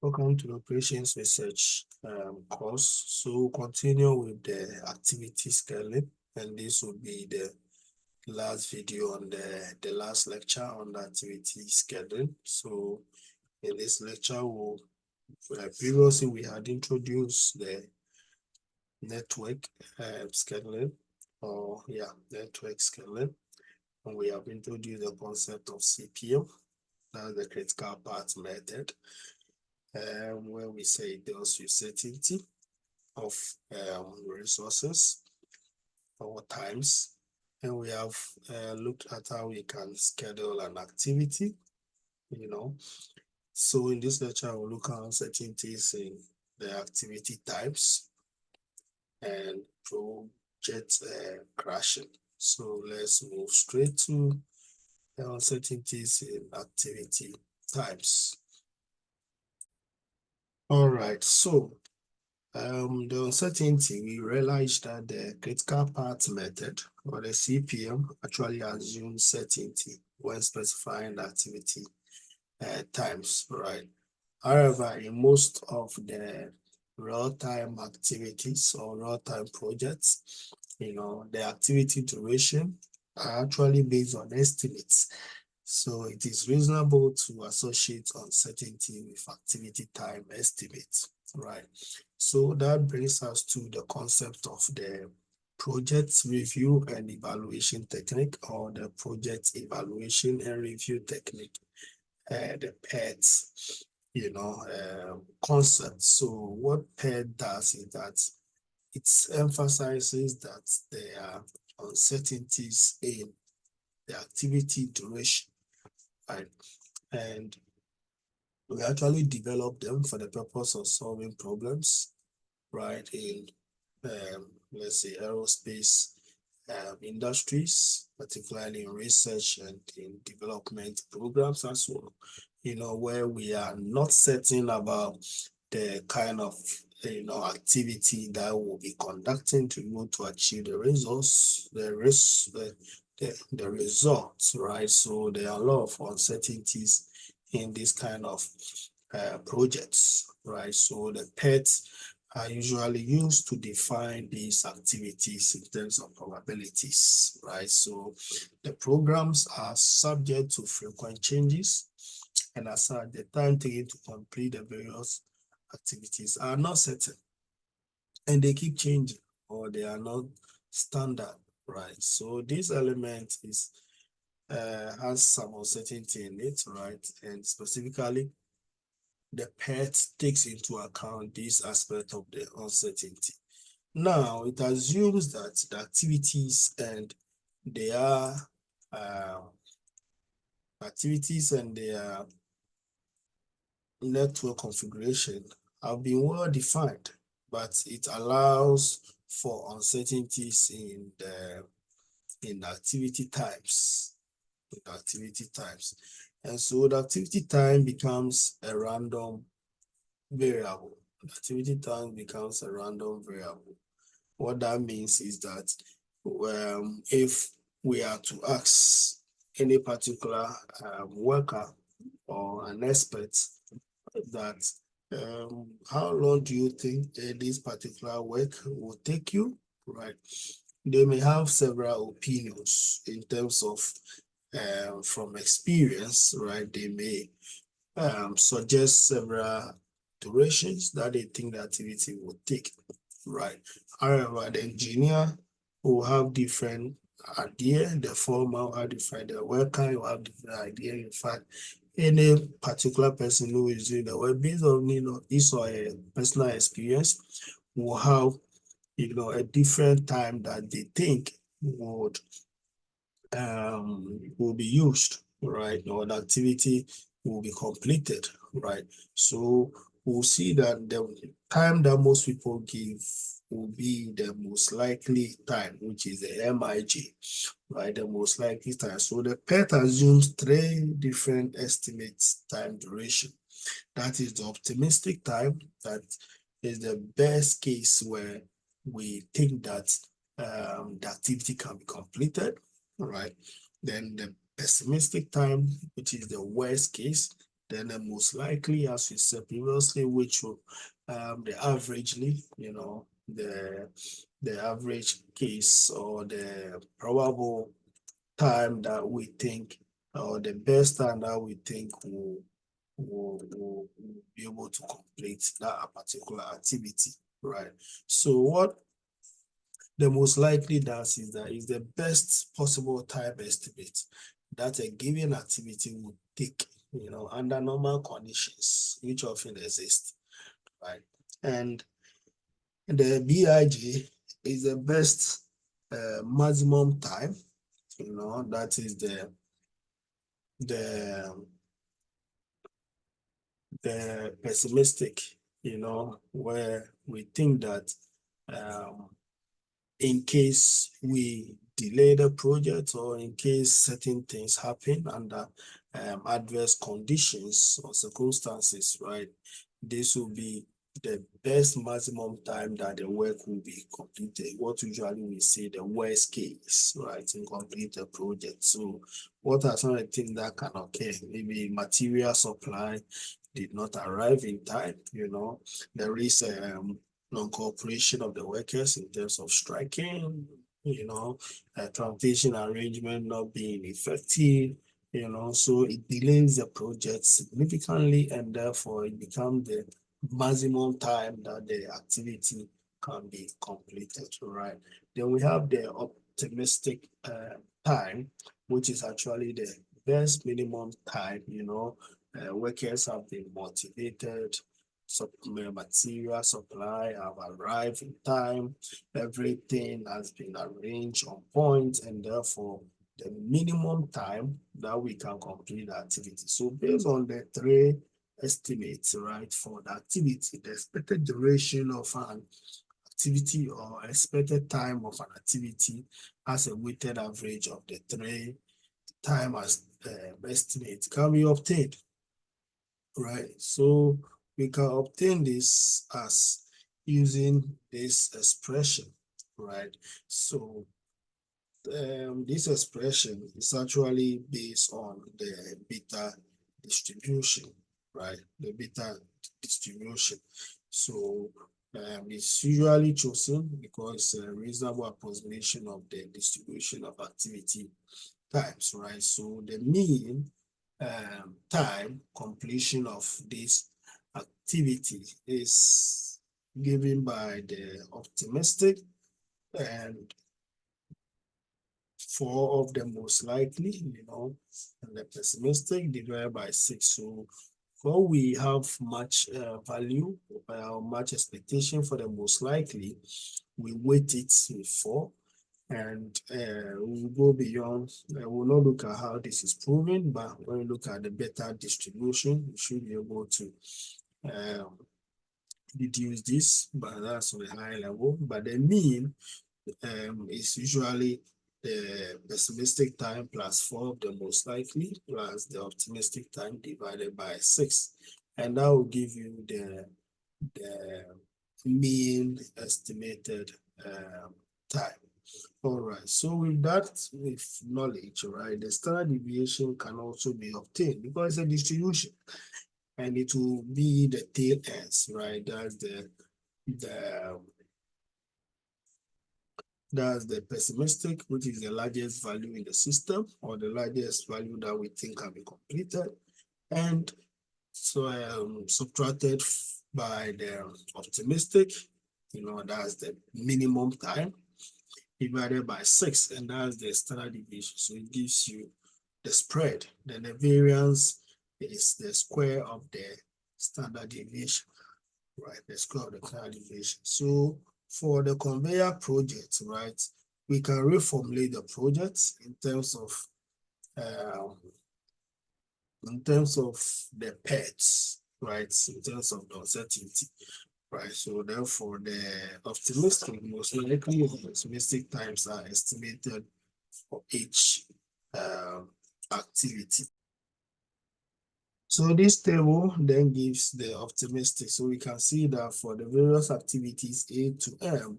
Welcome to the operations research course. So we'll continue with the activity scaling, and this will be the last video on the last lecture on the activity scaling. So in this lecture, previously we had introduced the network scaling, network scaling, and we have introduced the concept of CPM, that's the critical path method. Where we say it deals with certainty of resources or times, and we have looked at how we can schedule an activity, So in this lecture, we'll look at uncertainties in the activity types and project crashing. So let's move straight to the uncertainties in activity types. All right, so the uncertainty, we realized that the critical path method, or the CPM, actually assumes certainty when specifying the activity times, right? However, in most of the real-time activities or real-time projects, the activity duration are actually based on estimates. So it is reasonable to associate uncertainty with activity time estimates, right? So that brings us to the concept of the project review and evaluation technique, or the project evaluation and review technique, the PERT, concept. So what PERT does is that it emphasizes that there are uncertainties in the activity duration, right? And we actually develop them for the purpose of solving problems, right, in let's say aerospace industries, particularly in research and in development programs as well, where we are not certain about the kind of activity that we'll be conducting to be able to achieve the results, the results, right? So there are a lot of uncertainties in this kind of projects, right? So the PERTs are usually used to define these activities in terms of probabilities, right? So the programs are subject to frequent changes, and as such, the time taken to complete the various activities are not certain, and they keep changing, or they are not standard, right? So this element has some uncertainty in it, right? And specifically, the PERT takes into account this aspect of the uncertainty. Now, it assumes that the activities and their network configuration have been well defined, but it allows for uncertainties in the activity types. And so the activity time becomes a random variable. Activity time becomes a random variable. What that means is that if we are to ask any particular worker or an expert that how long do you think this particular work will take you, right? They may have several opinions in terms of from experience, right? They may suggest several durations that they think the activity will take, right? However, the engineer will have different idea, the former will have different, the worker will have different idea. In fact, any particular person who is doing the work based on his or a personal experience will have a different time that they think will be used, right? Or the activity will be completed, right? So we'll see that the time that most people give will be the most likely time, which is the MIG, right? The most likely time. So the PERT assumes three different estimates time duration. That is the optimistic time, that is the best case where we think that the activity can be completed, right? Then the pessimistic time, which is the worst case, Then the most likely, as we said previously, which will the averagely, the average case or the probable time that we think, or the best time that we think will be able to complete that particular activity, right? So what the most likely does is that is the best possible time estimate that a given activity would take, under normal conditions, which often exist, right? And the BIG is the best maximum time, that is the the pessimistic, where we think that in case we delay the project or in case certain things happen under adverse conditions or circumstances, right? This will be the best maximum time that the work will be completed. What usually we say the worst case, right, in complete the project. So what are some of the things that can occur? Maybe material supply did not arrive in time, there is non-cooperation of the workers in terms of striking, transportation arrangement not being effective, so it delays the project significantly, and therefore it becomes the maximum time that the activity can be completed, right? Then we have the optimistic time, which is actually the best minimum time, workers have been motivated, material supply have arrived in time, everything has been arranged on point, and therefore the minimum time that we can complete the activity. So based on the three estimates, right, for the activity, the expected duration of an activity or expected time of an activity as a weighted average of the three time as estimate can be obtained, right? So we can obtain this as using this expression, right? So this expression is actually based on the beta distribution, right? The beta distribution. So it's usually chosen because it's a reasonable approximation of the distribution of activity times, right? So the mean time completion of this activity is given by the optimistic and four of the most likely, and the pessimistic divided by 6. So for we have much value, much expectation for the most likely, we weight it with 4, and we'll go beyond. We'll not look at how this is proven, but when we look at the beta distribution, we should be able to deduce this, but that's on a high level. But the mean is usually the pessimistic time plus 4 of the most likely plus the optimistic time divided by 6, and that will give you the mean estimated time. All right, so with that, with knowledge, right, the standard deviation can also be obtained because it's a distribution, and it will be the tail ends, right? That's the pessimistic, which is the largest value in the system or the largest value that we think can be completed, and so subtracted by the optimistic, that's the minimum time divided by 6, and that's the standard deviation. So it gives you the spread. Then the variance is the square of the standard deviation, right? The square of the standard deviation. So for the conveyor project, right, we can reformulate the project in terms of the PERTs, right? In terms of the uncertainty, right? So therefore, the optimistic, most likely the optimistic times are estimated for each activity. So this table then gives the optimistic. So we can see that for the various activities A to M,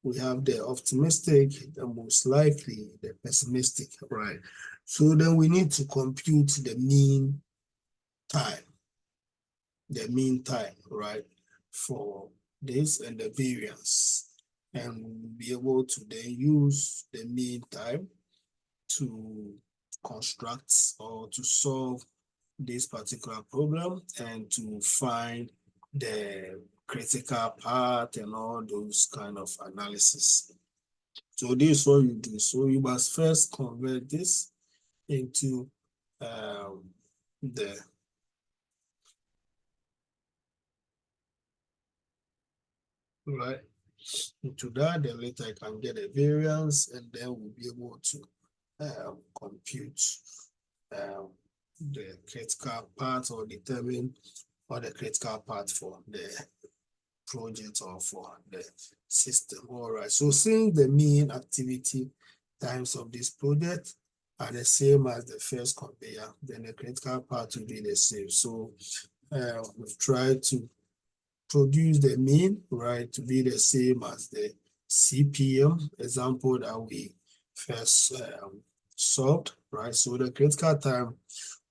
we have the optimistic, the most likely, the pessimistic, right? So then we need to compute the mean time, the mean time, right, for this and the variance, and we'll be able to then use the mean time to construct or to solve this particular problem and to find the critical part and all those kind of analysis. So this is what you do. So you must first convert this into the right into that, then later I can get a variance, and then we'll be able to compute um, the critical part or determine what the critical part for the project or for the system. All right, so since the mean activity times of this project are the same as the first conveyor, then the critical part will be the same. So we've tried to produce the mean, right, to be the same as the CPM example that we first solved, right? So the critical time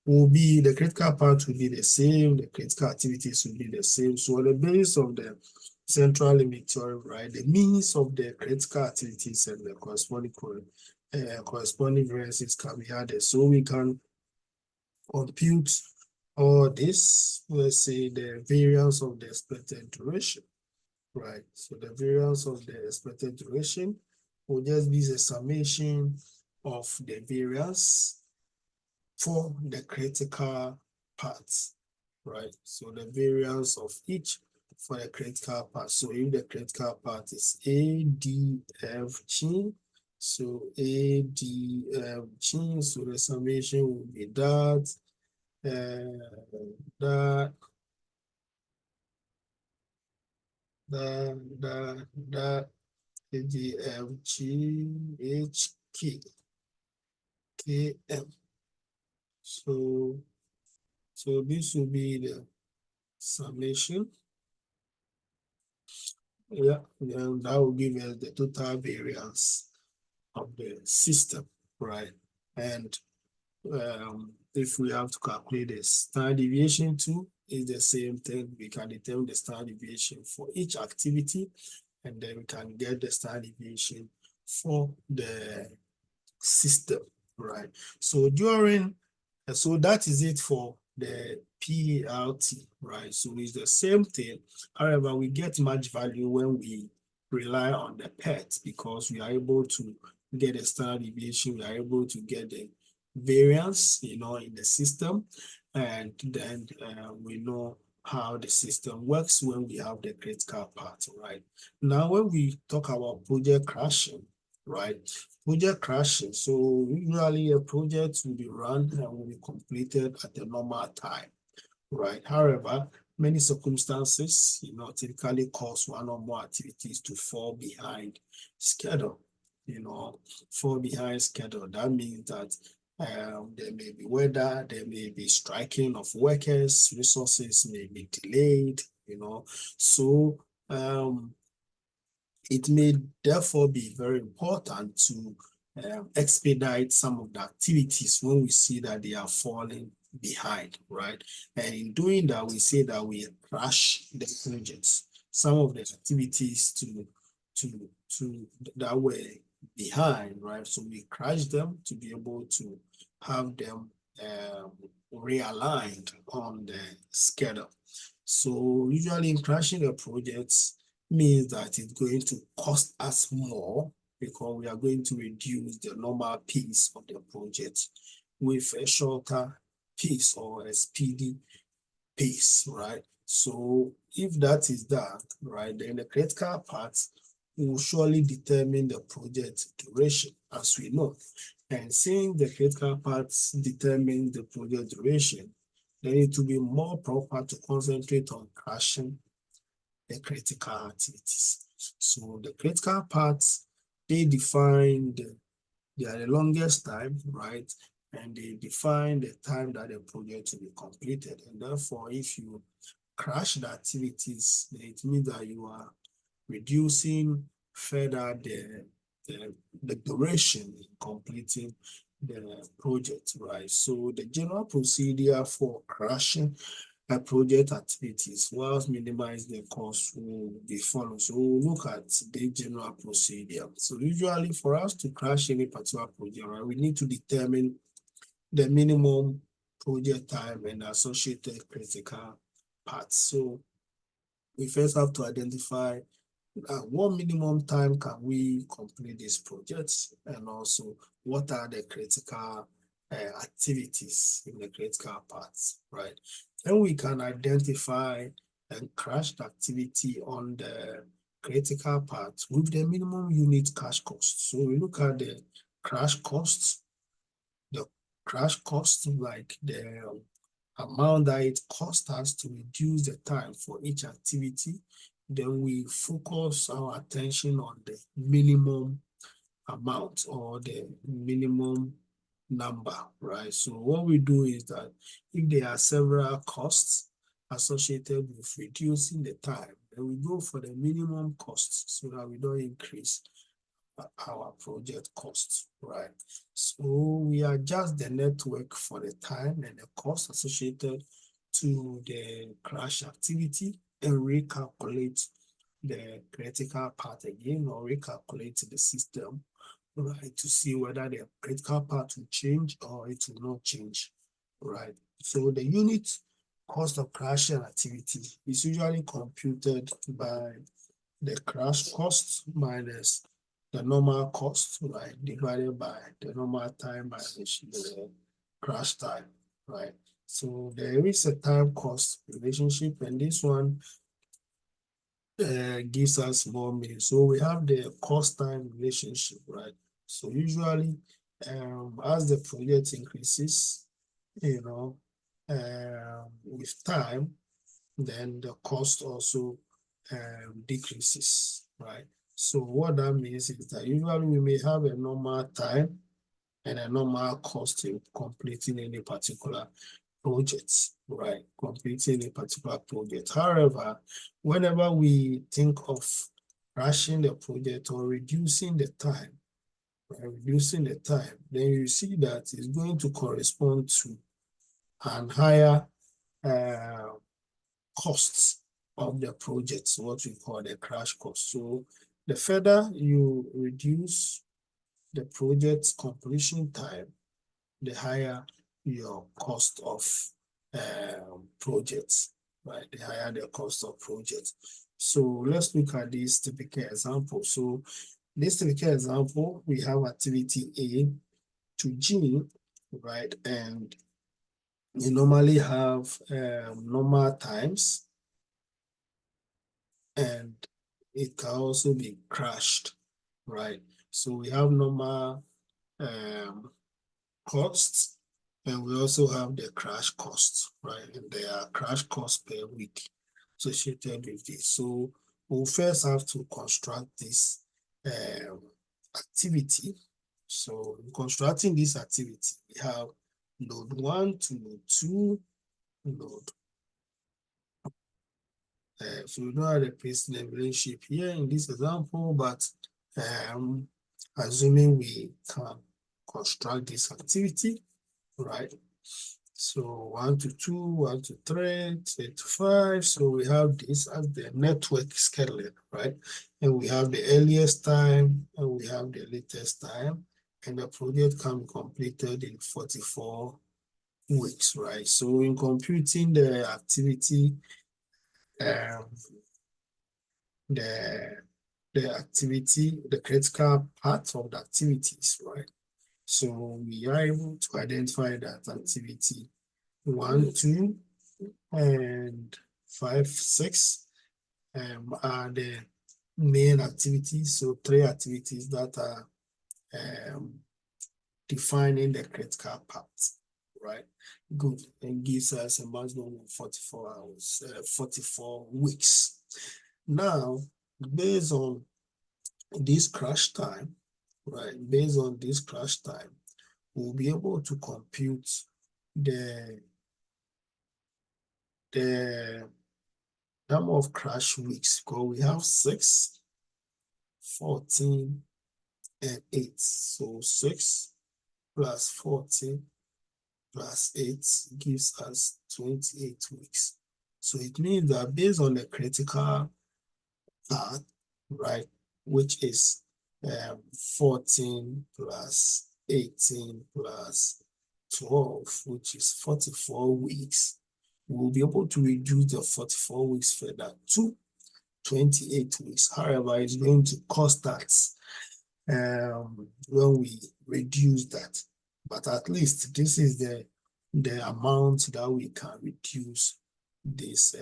will be, the critical part will be the same, the critical activities will be the same. So on the basis of the central limit theorem, right, the means of the critical activities and the corresponding variances can be added. So we can compute all this, let's say the variance of the expected duration, right? So the variance of the expected duration will just be the summation of the variance for the critical parts, right? So the variance of each for the critical part. So if the critical part is ADFG, so ADFG, so the summation will be that, that, that ADFG HKM. So this will be the summation. Yeah, and that will give us the total variance of the system, right? And if we have to calculate the standard deviation too, is the same thing. We can determine the standard deviation for each activity, and then we can get the standard deviation for the system, right? So so that is it for the PERT, right? So it's the same thing. However, we get much value when we rely on the PERT because we are able to get a standard deviation, we are able to get the variance, in the system, and then we know how the system works when we have the critical part, right? Now, when we talk about project crashing, right? Project crashing. So usually a project will be run and will be completed at the normal time, right? However, many circumstances, typically cause one or more activities to fall behind schedule, fall behind schedule. That means that there may be weather, there may be striking of workers, resources may be delayed, so it may therefore be very important to expedite some of the activities when we see that they are falling behind, right? And in doing that, we say that we crash the projects. Some of the activities to that were behind, right? So we crash them to be able to have them realigned on the schedule. So usually in crashing the projects, means that it's going to cost us more because we are going to reduce the normal pace of the project with a shorter pace or a speedy pace, right? So if that is done, right, then the critical parts will surely determine the project duration, as we know. And since the critical parts determine the project duration, then it will be more proper to concentrate on crashing the critical activities. So the critical parts, they they are the longest time, right? And they define the time that the project will be completed. And therefore, if you crash the activities, it means that you are reducing further the duration in completing the project, right? So the general procedure for crashing project activities whilst minimize the cost will be followed. So we'll look at the general procedure. So usually for us to crash any particular project, right, we need to determine the minimum project time and associated critical parts. So we first have to identify what minimum time can we complete this project, and also what are the critical activities in the critical parts, right? Then we can identify and crash the activity on the critical part with the minimum unit cash cost. So we look at the crash costs, the crash cost, like the amount that it costs us to reduce the time for each activity. Then we focus our attention on the minimum amount or the minimum number, right? So what we do is that if there are several costs associated with reducing the time, then we go for the minimum costs so that we don't increase our project costs, right? So we adjust the network for the time and the cost associated to the crash activity and recalculate the critical part again, or recalculate the system, right, to see whether the critical part will change or it will not change, right? So the unit cost of crashing activity is usually computed by the crash cost minus the normal cost, right, divided by the normal time minus the crash time, right? So there is a time cost relationship, and this one gives us more meaning. So we have the cost time relationship, right? So usually, as the project increases, with time, then the cost also decreases, right? So what that means is that usually we may have a normal time and a normal cost in completing any particular projects, right? Completing a particular project. However, whenever we think of rushing the project or reducing the time, then you see that it's going to correspond to an higher costs of the project, what we call the crash cost. So the further you reduce the project's completion time, the higher your cost of projects, right? The higher the cost of projects. So let's look at this typical example. So this typical example, we have activity A to G, right? And you normally have normal times, and it can also be crashed, right? So we have normal costs, and we also have the crash costs, right? And there are crash costs per week associated with this. So we'll first have to construct this activity. So in constructing this activity, we have node 1 to node 2, node. So we don't have the precedent relationship here in this example, but assuming we can construct this activity, right? So 1 to 2, 1 to 3, 3 to 5. So we have this as the network scheduling, right? And we have the earliest time and we have the latest time, and the project can be completed in 44 weeks, right? So in computing the activity, the critical part of the activities, right? So we are able to identify that activity 1, 2, and 5, 6 are the main activities. So 3 activities that are defining the critical parts, right? Good. And gives us a maximum of 44 hours, 44 weeks. Now, based on this crash time, right? Based on this crash time, we'll be able to compute the number of crash weeks, because we have 6, 14, and 8. So 6 plus 14 plus 8 gives us 28 weeks. So it means that based on the critical part, right, which is 14 plus 18 plus 12, which is 44 weeks, we'll be able to reduce the 44 weeks further to 28 weeks. However, it's going to cost us when we reduce that. But at least this is the amount that we can reduce this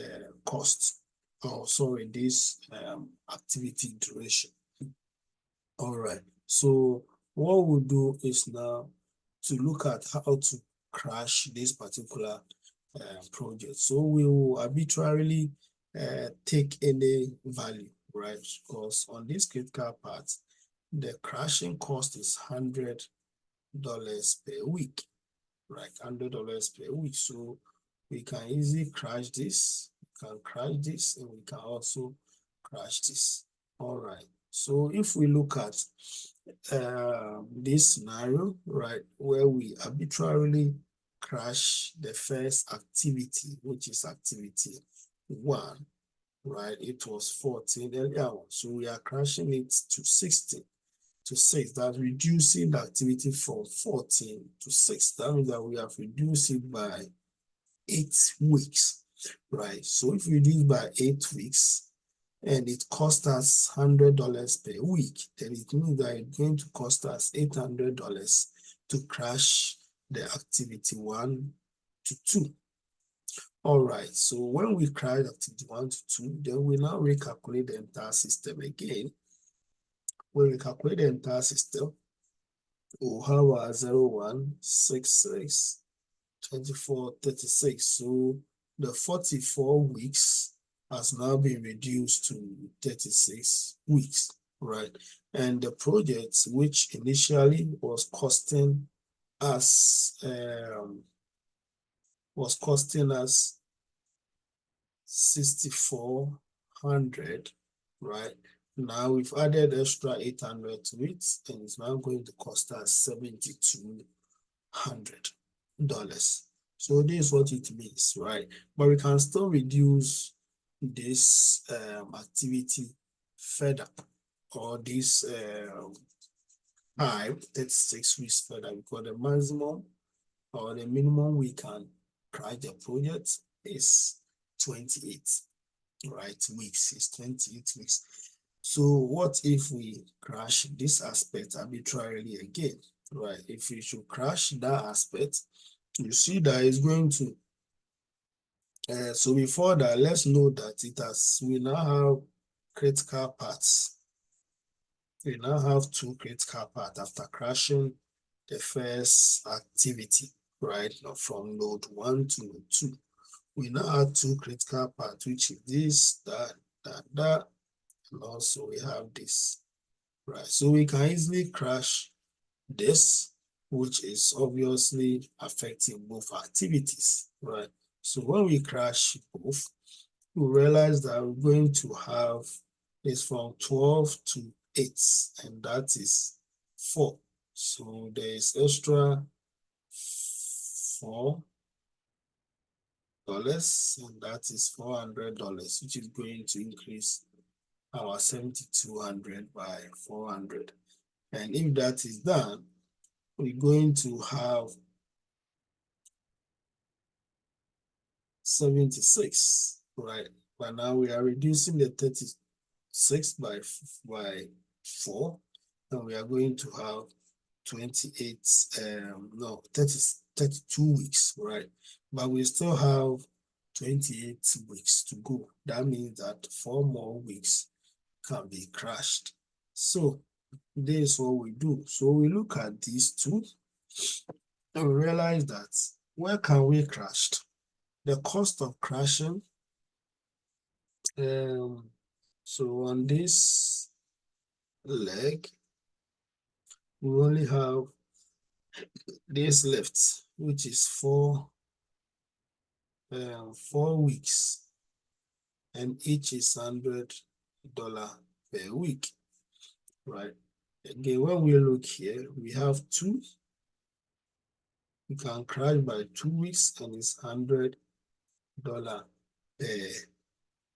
cost, or sorry, this activity duration. All right. So what we'll do is now to look at how to crash this particular project. So we will arbitrarily take any value, right? Because on this critical part, the crashing cost is $100 per week, right? $100 per week. So we can easily crash this, we can crash this, and we can also crash this. All right. So if we look at this scenario, right, where we arbitrarily crash the first activity, which is activity 1, right? It was 14 earlier on, so we are crashing it to 16 to 6. That's reducing the activity from 14 to 6. That means that we have reduced it by 8 weeks, right? So if we reduce by 8 weeks, and it costs us $100 per week, then it means that it's going to cost us $800 to crash the activity 1 to 2. All right, so when we crash activity 1 to 2, then we now recalculate the entire system again. When we calculate the entire system, we'll have our 01, 66, 24, 36. So the 44 weeks has now been reduced to 36 weeks, right? And the project, which initially was costing us 6,400, right? Now we've added extra 800 to it, and it's now going to cost us $7,200. So this is what it means, right? But we can still reduce this activity further, or this time 36 weeks further, because the maximum or the minimum we can crash the project is 28, right? Weeks is 28 weeks. So what if we crash this aspect arbitrarily again, right? If we should crash that aspect, you see that it's going to so before that, let's know that we now have critical parts. We now have 2 critical parts after crashing the first activity, right? From node 1 to node 2. We now have 2 critical parts, which is this, that, and also we have this, right? So we can easily crash this, which is obviously affecting both activities, right? So when we crash both, we realize that we're going to have is from 12 to 8, and that is 4. So there is extra $4, and that is $400, which is going to increase our 7,200 by 400. And if that is done, we're going to have 76, right? But now we are reducing the 36 by 4, and we are going to have 28, 32 weeks, right? But we still have 28 weeks to go. That means that 4 more weeks can be crashed. So this is what we do. So we look at these two, and we realize that where can we crash? The cost of crashing. So on this leg, we only have this left, which is 4 weeks, and each is $100 per week, right? Again, when we look here, we have 2 we can crash by 2 weeks and it's $100 per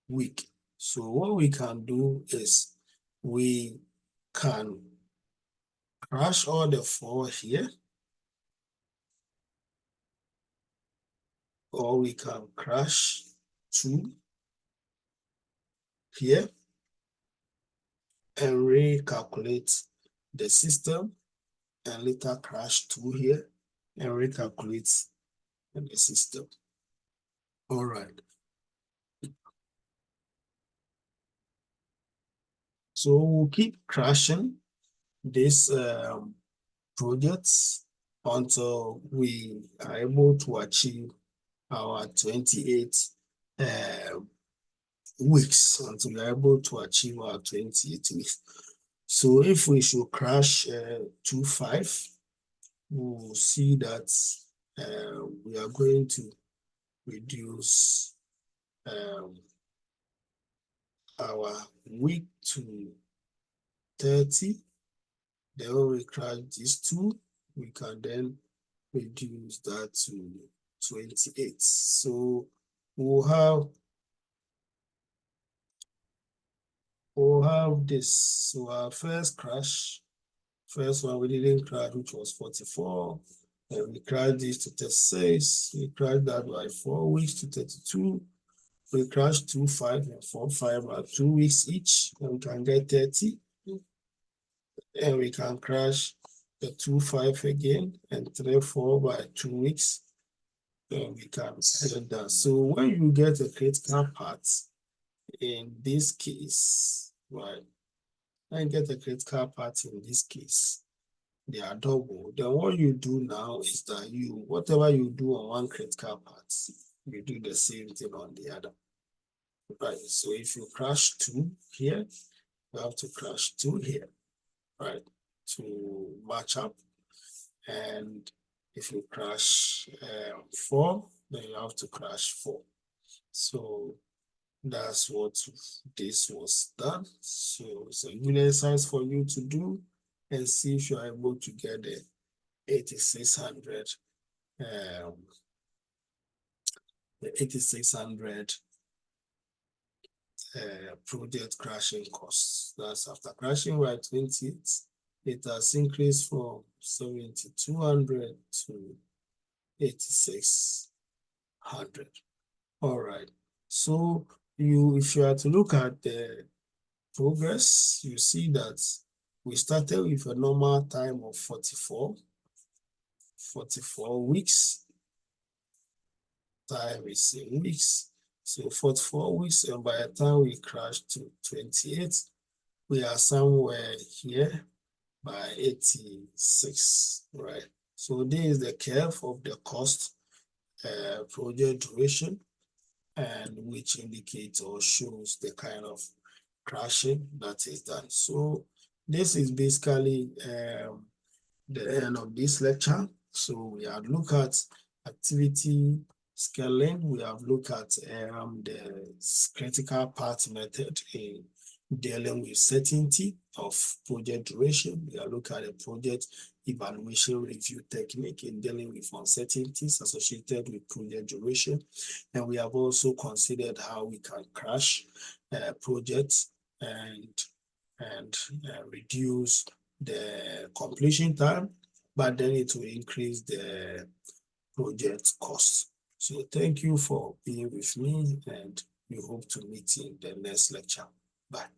week. So what we can do is we can crash all the 4 here, or we can crash 2 here and recalculate the system, and later crash 2 here and recalculate the system. All right. So we'll keep crashing these projects until we are able to achieve our 28 weeks, until we are able to achieve our 28 weeks. So if we should crash 2.5, we'll see that we are going to reduce our week to 30. Then when we crash these 2, we can then reduce that to 28. So we'll have this. So our first one we didn't crash, which was 44. And we crashed this to 36. We crashed that by 4 weeks to 32. We crashed 2.5 and 4.5 by 2 weeks each, and we can get 30. And we can crash the 2.5 again and 3.4 by 2 weeks. Then we can get that. So when you get a critical part, in this case, right? When you get a critical part in this case, they are double. Then what you do now is that whatever you do on one critical part, you do the same thing on the other. Right. So if you crash 2 here, you have to crash 2 here, right? To match up. And if you crash 4, then you have to crash 4. So that's what this was done. So it's a good exercise for you to do and see if you are able to get the 8600 project crashing costs. That's after crashing by 28, it has increased from 7,200 to 8,600. All right. So if you are to look at the progress, you see that we started with a normal time of 44 weeks. Time is in weeks. So 44 weeks, and by the time we crash to 28, we are somewhere here by 86, right? So this is the curve of the cost project duration, and which indicates or shows the kind of crashing that is done. So this is basically the end of this lecture. So we have looked at activity scaling. We have looked at the critical path method in dealing with certainty of project duration. We have looked at the project evaluation review technique in dealing with uncertainties associated with project duration. And we have also considered how we can crash projects and reduce the completion time, but then it will increase the project cost. So thank you for being with me, and we hope to meet in the next lecture. Bye.